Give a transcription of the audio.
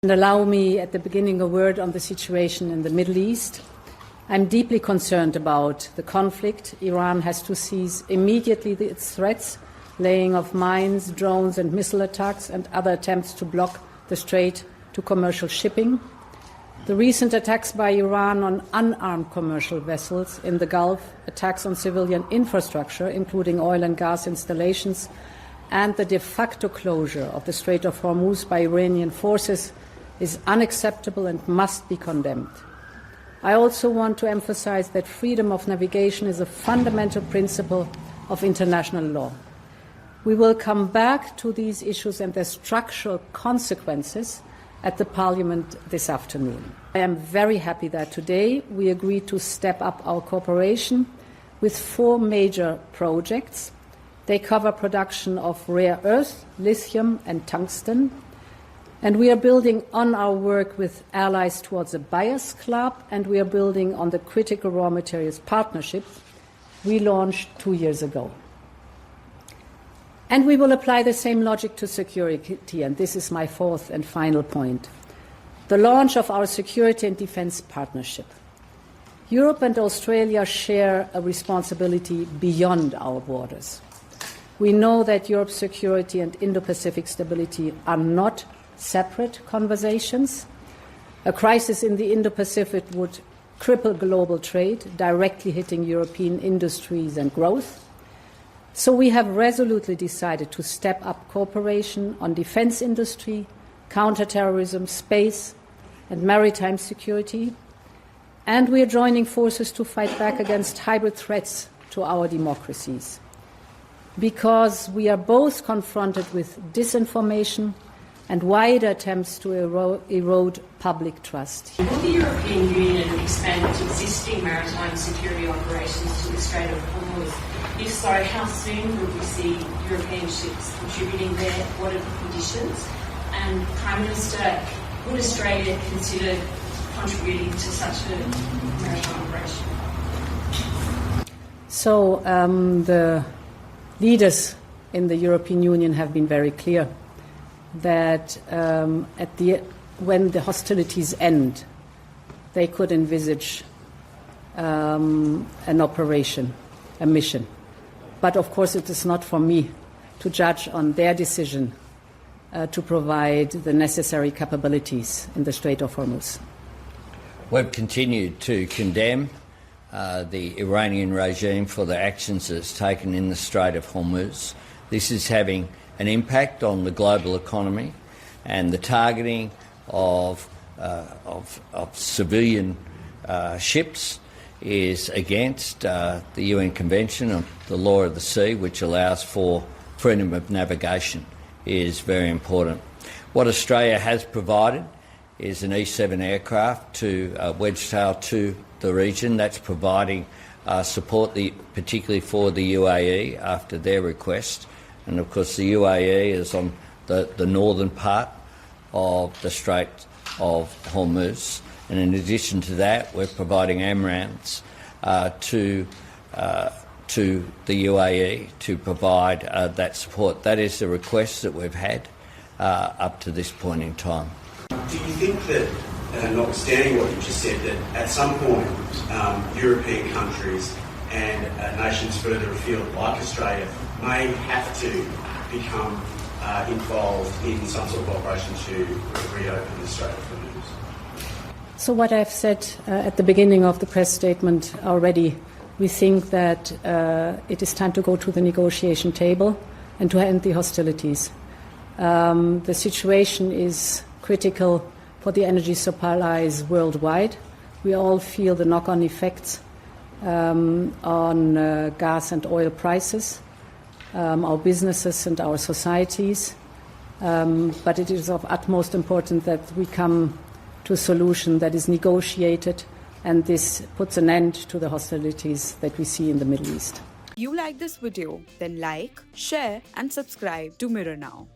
And allow me at the beginning a word on the situation in the Middle East. I'm deeply concerned about the conflict. Iran has to cease immediately its threats, laying of mines, drones and missile attacks and other attempts to block the strait to commercial shipping. The recent attacks by Iran on unarmed commercial vessels in the Gulf, attacks on civilian infrastructure, including oil and gas installations, and the de facto closure of the Strait of Hormuz by Iranian forces is unacceptable and must be condemned. I also want to emphasize that freedom of navigation is a fundamental principle of international law. We will come back to these issues and their structural consequences at the Parliament this afternoon. I am very happy that today we agreed to step up our cooperation with 4 major projects. They cover production of rare earth, lithium and tungsten. And we are building on our work with allies towards a buyers club, and we are building on the critical raw materials partnership we launched 2 years ago. And we will apply the same logic to security, and this is my 4th and final point. The launch of our security and defence partnership. Europe and Australia share a responsibility beyond our borders. We know that Europe's security and Indo-Pacific stability are not separate conversations. A crisis in the Indo-Pacific would cripple global trade, directly hitting European industries and growth. So we have resolutely decided to step up cooperation on defence industry, counter-terrorism, space and maritime security. And we are joining forces to fight back against hybrid threats to our democracies. Because we are both confronted with disinformation and wider attempts to erode public trust. Will the European Union expand its existing maritime security operations to the Strait of Hormuz? If so, how soon will we see European ships contributing there? What are the conditions? And Prime Minister, would Australia consider contributing to such a maritime operation? So the leaders in the European Union have been very clear that when the hostilities end, they could envisage an operation, a mission. But of course it is not for me to judge on their decision to provide the necessary capabilities in the Strait of Hormuz. We've continued to condemn the Iranian regime for the actions it's taken in the Strait of Hormuz. This is having an impact on the global economy, and the targeting of civilian ships is against the UN Convention on the Law of the Sea, which allows for freedom of navigation, is very important. What Australia has provided is an E-7 aircraft to Wedgetail to the region. That's providing support, particularly for the UAE after their request. And of course the UAE is on the northern part of the Strait of Hormuz. And in addition to that, we're providing AMRAAMs to the UAE to provide that support. That is the request that we've had up to this point in time. Do you think that, notwithstanding what you just said, that at some point European countries and nations further afield, like Australia, may have to become involved in some sort of operation to reopen the Strait of Hormuz? So what I've said at the beginning of the press statement already, we think that it is time to go to the negotiation table and to end the hostilities. The situation is critical for the energy supplies worldwide. We all feel the knock-on effects on gas and oil prices, our businesses and our societies. But it is of utmost importance that we come to a solution that is negotiated, and this puts an end to the hostilities that we see in the Middle East. If you like this video, then like, share and subscribe to Mirror Now.